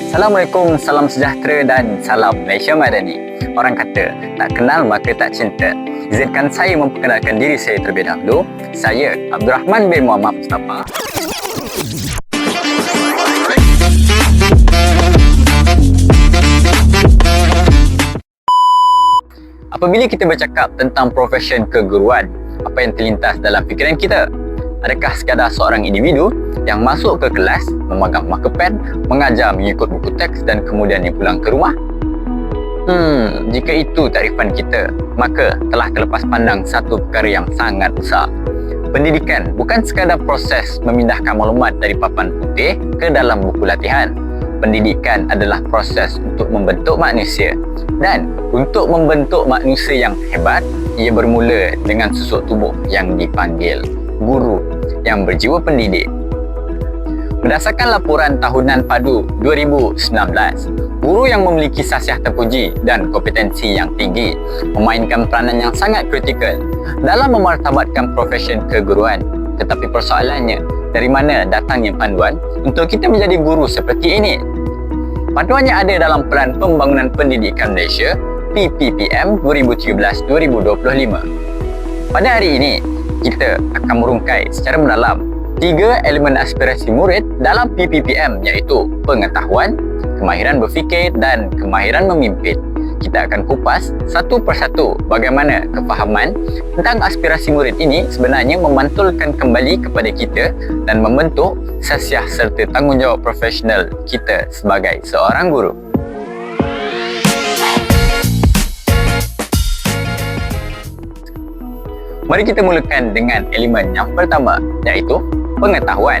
Assalamualaikum, salam sejahtera dan salam Malaysia Madani. Orang kata, tak kenal maka tak cinta. Izinkan saya memperkenalkan diri saya terlebih dahulu. Saya Abdul Rahman bin Muhammad Mustafa. Apabila kita bercakap tentang profesyen keguruan, apa yang terlintas dalam fikiran kita? Adakah sekadar seorang individu yang masuk ke kelas, memegang markerpen, mengajar mengikut buku teks dan kemudian dia pulang ke rumah? Jika itu takrifan kita, maka telah terlepas pandang satu perkara yang sangat besar. Pendidikan bukan sekadar proses memindahkan maklumat dari papan putih ke dalam buku latihan. Pendidikan adalah proses untuk membentuk manusia. Dan untuk membentuk manusia yang hebat, ia bermula dengan susuk tubuh yang dipanggil guru yang berjiwa pendidik. Berdasarkan laporan tahunan padu 2019, guru yang memiliki khasiat terpuji dan kompetensi yang tinggi memainkan peranan yang sangat kritikal dalam memartabatkan profesyen keguruan. Tetapi persoalannya, dari mana datangnya panduan untuk kita menjadi guru seperti ini? Panduannya ada dalam Pelan Pembangunan Pendidikan Malaysia PPPM 2013-2025. Pada hari ini, kita akan merungkai secara mendalam 3 elemen aspirasi murid dalam PPPM, iaitu pengetahuan, kemahiran berfikir dan kemahiran memimpin. Kita akan kupas satu persatu bagaimana kefahaman tentang aspirasi murid ini sebenarnya memantulkan kembali kepada kita dan membentuk khasiat serta tanggungjawab profesional kita sebagai seorang guru. Mari kita mulakan dengan elemen yang pertama, iaitu pengetahuan.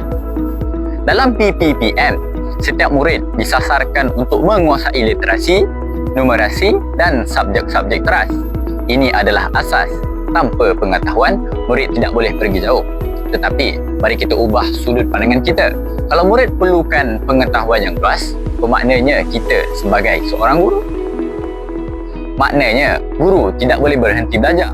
Dalam PPPM, setiap murid disasarkan untuk menguasai literasi, numerasi dan subjek-subjek teras. Ini adalah asas. Tanpa pengetahuan, murid tidak boleh pergi jauh. Tetapi, mari kita ubah sudut pandangan kita. Kalau murid perlukan pengetahuan yang luas, bermaknanya kita sebagai seorang guru. Maknanya, guru tidak boleh berhenti belajar.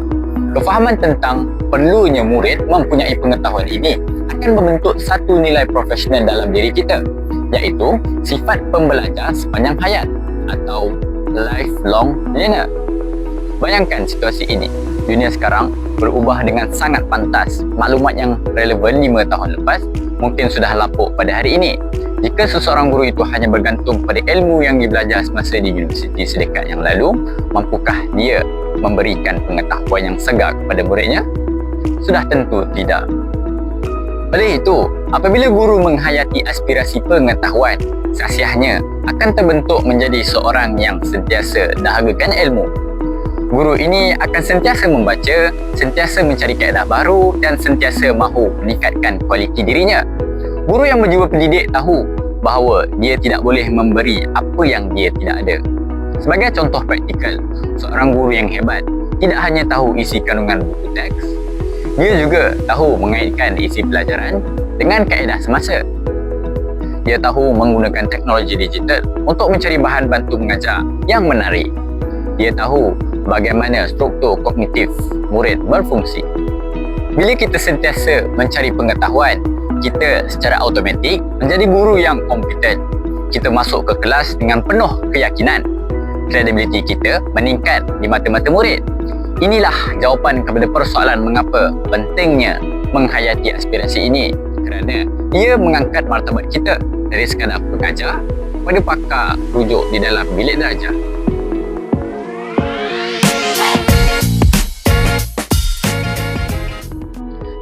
Kefahaman tentang perlunya murid mempunyai pengetahuan ini akan membentuk satu nilai profesional dalam diri kita, iaitu sifat pembelajar sepanjang hayat atau lifelong learner. Bayangkan situasi ini. Dunia sekarang berubah dengan sangat pantas. Maklumat yang relevan 5 tahun lepas mungkin sudah lapuk pada hari ini. Jika seseorang guru itu hanya bergantung pada ilmu yang dibelajar semasa di universiti sedekat yang lalu, mampukah dia memberikan pengetahuan yang segar kepada muridnya? Sudah tentu tidak. Oleh itu, apabila guru menghayati aspirasi pengetahuan, khasiatnya akan terbentuk menjadi seorang yang sentiasa dahagakan ilmu. Guru ini akan sentiasa membaca, sentiasa mencari kaedah baru dan sentiasa mahu meningkatkan kualiti dirinya. Guru yang berjiwa pendidik tahu bahawa dia tidak boleh memberi apa yang dia tidak ada. Sebagai contoh praktikal, seorang guru yang hebat tidak hanya tahu isi kandungan buku teks, dia juga tahu mengaitkan isi pelajaran dengan kaedah semasa. Dia tahu menggunakan teknologi digital untuk mencari bahan bantu mengajar yang menarik. Dia tahu bagaimana struktur kognitif murid berfungsi. Bila kita sentiasa mencari pengetahuan, kita secara automatik menjadi guru yang kompeten. Kita masuk ke kelas dengan penuh keyakinan. Kredibiliti kita meningkat di mata-mata murid. Inilah jawapan kepada persoalan mengapa pentingnya menghayati aspirasi ini, kerana ia mengangkat martabat kita dari sekadar pengajar kepada pakar rujuk di dalam bilik darjah.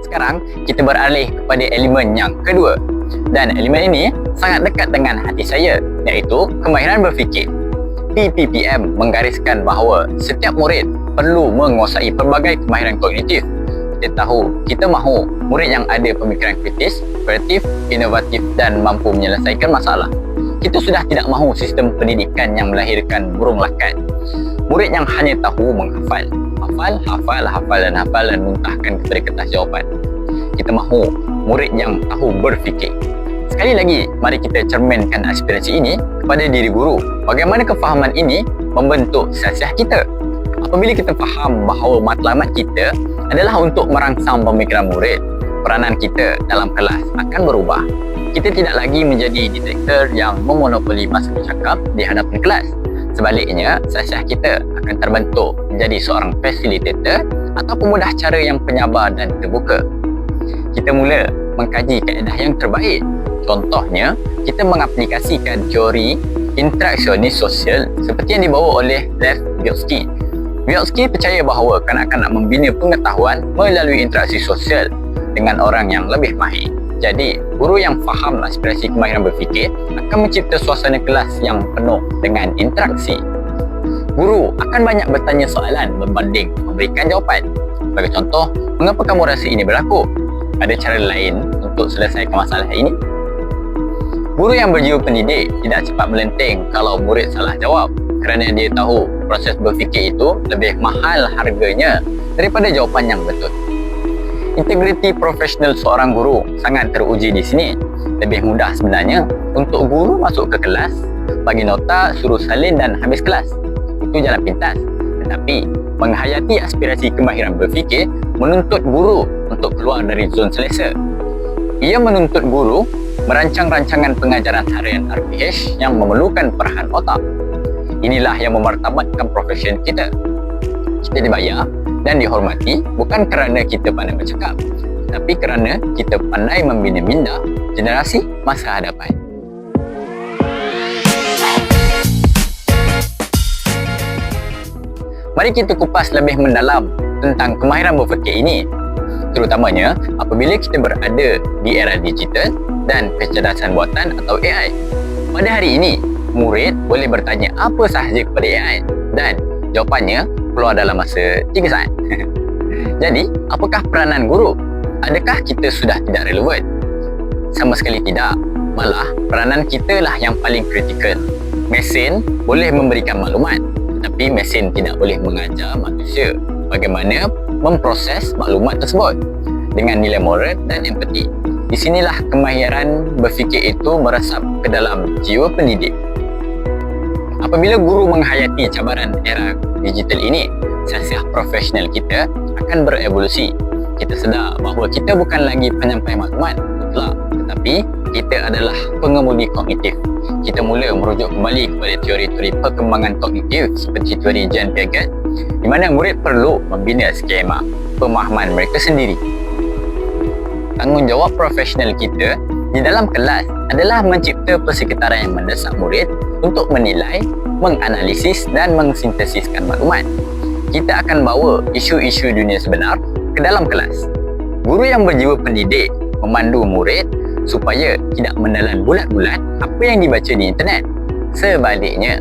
Sekarang kita beralih kepada elemen yang kedua, dan elemen ini sangat dekat dengan hati saya, iaitu kemahiran berfikir. PPPM menggariskan bahawa setiap murid perlu menguasai pelbagai kemahiran kognitif. Kita mahu murid yang ada pemikiran kritis, kreatif, inovatif dan mampu menyelesaikan masalah. Kita sudah tidak mahu sistem pendidikan yang melahirkan burung lakat. Murid yang hanya tahu menghafal, hafal dan muntahkan kepada kertas jawapan. Kita mahu murid yang tahu berfikir. Sekali lagi, mari kita cerminkan aspirasi ini kepada diri guru. Bagaimana kefahaman ini membentuk khasiat kita? Apabila kita faham bahawa matlamat kita adalah untuk merangsang pemikiran murid, peranan kita dalam kelas akan berubah. Kita tidak lagi menjadi diktator yang memonopoli masa bercakap di hadapan kelas. Sebaliknya, sasiah kita akan terbentuk menjadi seorang facilitator atau pemudah cara yang penyabar dan terbuka. Kita mula mengkaji kaedah yang terbaik. Contohnya, kita mengaplikasikan teori interaksionis sosial seperti yang dibawa oleh Lev Vygotsky. Vygotsky percaya bahawa kanak-kanak membina pengetahuan melalui interaksi sosial dengan orang yang lebih mahir. Jadi, guru yang faham aspirasi kemahiran berfikir akan mencipta suasana kelas yang penuh dengan interaksi. Guru akan banyak bertanya soalan berbanding memberikan jawapan. Sebagai contoh, mengapa kamu rasa ini berlaku? Ada cara lain untuk selesaikan masalah ini? Guru yang berjiwa pendidik tidak cepat melenteng kalau murid salah jawab kerana dia tahu proses berfikir itu lebih mahal harganya daripada jawapan yang betul. Integriti profesional seorang guru sangat teruji di sini. Lebih mudah sebenarnya untuk guru masuk ke kelas, bagi nota, suruh salin dan habis kelas. Itu jalan pintas. Tetapi, menghayati aspirasi kemahiran berfikir menuntut guru untuk keluar dari zon selesa. Ia menuntut guru merancang rancangan pengajaran harian RPH yang memerlukan perahan otak. Inilah yang memartabatkan profesi kita. Kita dibayar dan dihormati bukan kerana kita pandai bercakap, tapi kerana kita pandai membina minda generasi masa hadapan. Mari kita kupas lebih mendalam tentang kemahiran berfikir ini, terutamanya apabila kita berada di era digital dan kecerdasan buatan atau AI. Pada hari ini, murid boleh bertanya apa sahaja kepada AI dan jawapannya keluar dalam masa 3 saat. Jadi, apakah peranan guru? Adakah kita sudah tidak relevan? Sama sekali tidak. Malah, peranan kita lah yang paling kritikal. Mesin boleh memberikan maklumat, tetapi mesin tidak boleh mengajar manusia bagaimana memproses maklumat tersebut dengan nilai moral dan empati. Di sinilah kemahiran berfikir itu meresap ke dalam jiwa pendidik. Apabila guru menghayati cabaran era digital ini, sasiah profesional kita akan berevolusi. Kita sedar bahawa kita bukan lagi penyampai maklumat mutlak, tetapi kita adalah pengemudi kognitif. Kita mula merujuk kembali kepada teori-teori perkembangan kognitif seperti teori Jean Piaget, di mana murid perlu membina skema pemahaman mereka sendiri. Tanggungjawab profesional kita di dalam kelas adalah mencipta persekitaran yang mendesak murid untuk menilai, menganalisis dan mensintesiskan maklumat. Kita akan bawa isu-isu dunia sebenar ke dalam kelas. Guru yang berjiwa pendidik memandu murid supaya tidak menelan bulat-bulat apa yang dibaca di internet. Sebaliknya,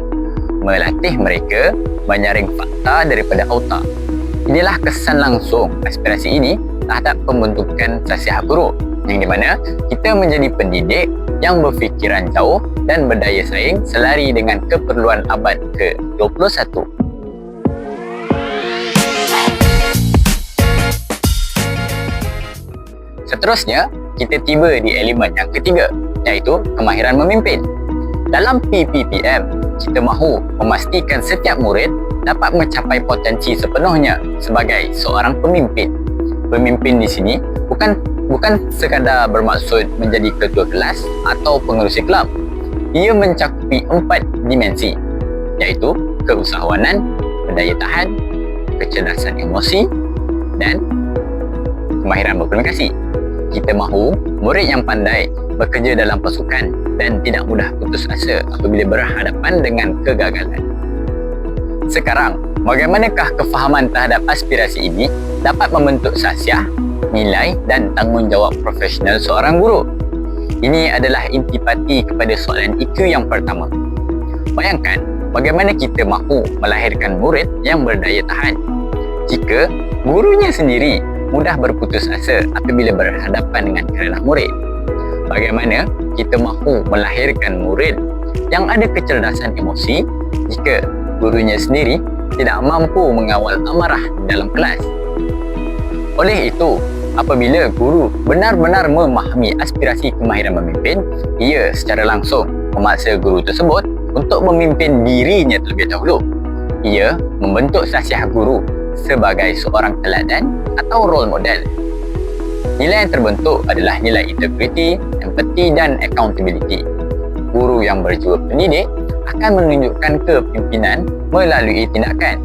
melatih mereka menyaring fakta daripada otak. Inilah kesan langsung aspirasi ini terhadap pembentukan sasiah guru, yang di mana kita menjadi pendidik yang berfikiran jauh dan berdaya saing selari dengan keperluan abad ke-21. Seterusnya, kita tiba di elemen yang ketiga, iaitu kemahiran memimpin. Dalam PPPM, kita mahu memastikan setiap murid dapat mencapai potensi sepenuhnya sebagai seorang pemimpin. Pemimpin di sini bukan sekadar bermaksud menjadi ketua kelas atau pengerusi kelab. Ia mencakupi 4 dimensi, iaitu keusahawanan, berdaya tahan, kecerdasan emosi dan kemahiran berkomunikasi. Kita mahu murid yang pandai bekerja dalam pasukan dan tidak mudah putus asa apabila berhadapan dengan kegagalan. Sekarang, bagaimanakah kefahaman terhadap aspirasi ini dapat membentuk sasiah, nilai dan tanggungjawab profesional seorang guru? Ini adalah intipati kepada soalan IQ yang pertama. Bayangkan bagaimana kita mahu melahirkan murid yang berdaya tahan jika gurunya sendiri mudah berputus asa apabila berhadapan dengan kerana murid. Bagaimana kita mahu melahirkan murid yang ada kecerdasan emosi jika gurunya sendiri tidak mampu mengawal amarah dalam kelas? Oleh itu, apabila guru benar-benar memahami aspirasi kemahiran memimpin, ia secara langsung memaksa guru tersebut untuk memimpin dirinya terlebih dahulu. Ia membentuk sasiah guru sebagai seorang teladan atau role model. Nilai yang terbentuk adalah nilai integriti, empathy dan accountability. Guru yang berjiwa pendidik akan menunjukkan kepimpinan melalui tindakan.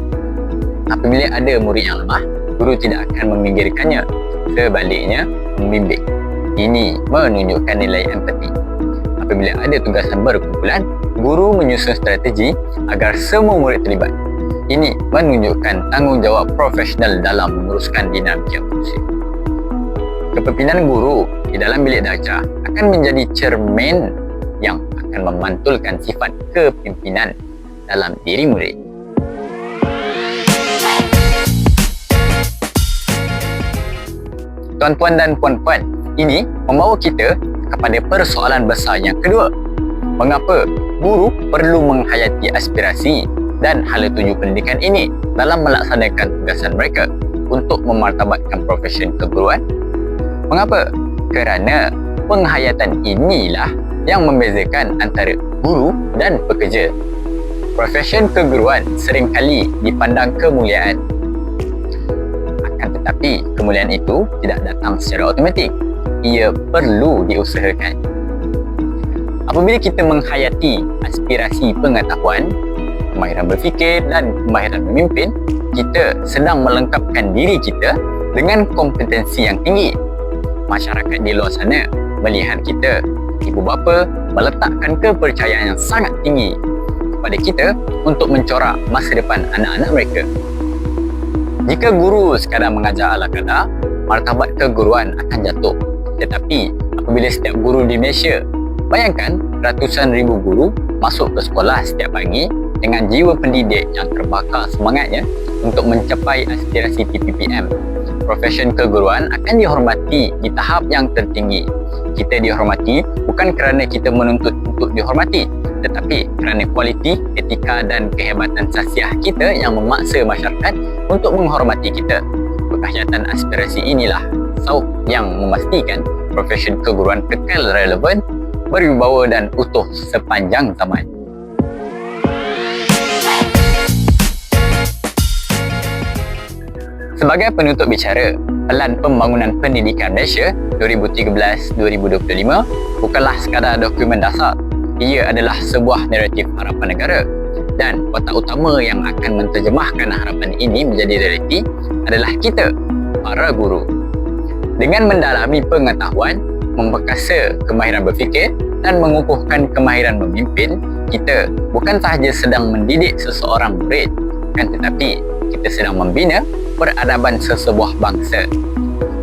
Apabila ada murid yang lemah, guru tidak akan meminggirkannya, sebaliknya membimbing. Ini menunjukkan nilai empathy. Apabila ada tugasan berkumpulan, guru menyusun strategi agar semua murid terlibat. Ini menunjukkan tanggungjawab profesional dalam menguruskan dinamika manusia. Kepimpinan guru di dalam bilik darjah akan menjadi cermin yang akan memantulkan sifat kepimpinan dalam diri murid. Tuan-tuan dan puan-puan, ini membawa kita kepada persoalan besar yang kedua. Mengapa guru perlu menghayati aspirasi dan hala tuju pendidikan ini dalam melaksanakan tugasan mereka untuk memartabatkan profesi keguruan? Mengapa? Kerana penghayatan inilah yang membezakan antara guru dan pekerja. Profesi keguruan seringkali dipandang kemuliaan. Akan tetapi, kemuliaan itu tidak datang secara automatik. Ia perlu diusahakan. Apabila kita menghayati aspirasi pengetahuan, kemahiran berfikir dan kemahiran memimpin, kita sedang melengkapkan diri kita dengan kompetensi yang tinggi. Masyarakat di luar sana melihat kita, ibu bapa meletakkan kepercayaan yang sangat tinggi kepada kita untuk mencorak masa depan anak-anak mereka. Jika guru sekadar mengajar ala kadar, martabat keguruan akan jatuh. Tetapi apabila setiap guru di Malaysia, bayangkan ratusan ribu guru masuk ke sekolah setiap pagi dengan jiwa pendidik yang terbakar semangatnya untuk mencapai aspirasi TPPM, profesi keguruan akan dihormati di tahap yang tertinggi. Kita dihormati bukan kerana kita menuntut untuk dihormati, tetapi kerana kualiti, etika dan kehebatan sahsiah kita yang memaksa masyarakat untuk menghormati kita. Penghayatan aspirasi inilah sauq yang memastikan profesi keguruan kekal relevan, berwibawa dan utuh sepanjang zaman. Sebagai penutup bicara, Pelan Pembangunan Pendidikan Malaysia 2013-2025 bukanlah sekadar dokumen dasar. Ia adalah sebuah naratif harapan negara, dan watak utama yang akan menterjemahkan harapan ini menjadi realiti adalah kita, para guru. Dengan mendalami pengetahuan, memperkasa kemahiran berfikir dan mengukuhkan kemahiran memimpin, kita bukan sahaja sedang mendidik seseorang murid, kan, tetapi kita sedang membina peradaban sesebuah bangsa.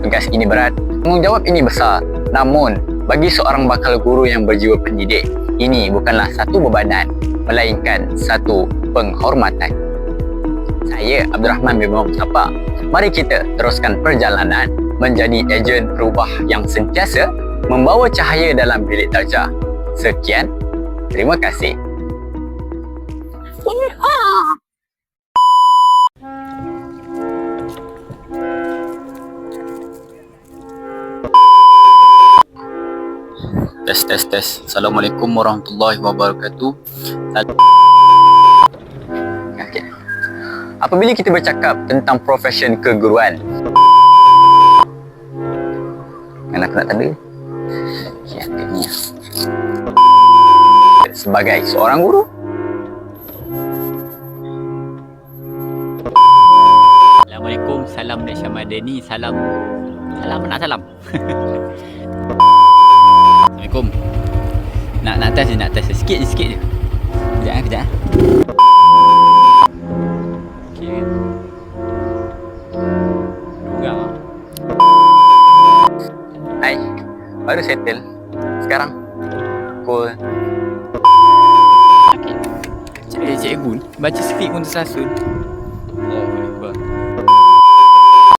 Tugas ini berat, tanggungjawab ini besar. Namun, bagi seorang bakal guru yang berjiwa pendidik, ini bukanlah satu bebanan, melainkan satu penghormatan. Saya Abdul Rahman bin Muhammad Sapa. Mari kita teruskan perjalanan menjadi ejen perubah yang sentiasa membawa cahaya dalam bilik darjah. Sekian, terima kasih. Tes. Assalamualaikum warahmatullahi wabarakatuh. Okay. Apabila kita bercakap tentang profesi keguruan, mana aku nak tanda? Okay, akhirnya. Sebagai seorang guru, Assalamualaikum, salam Malaysia Madani, salam mana salam. Assalamualaikum. Nak tes sikit je. Kejap. Okey. Durang. hai, baru settle. Sekarang pukul. Okey. Cikgu baca skrip pun tersasun.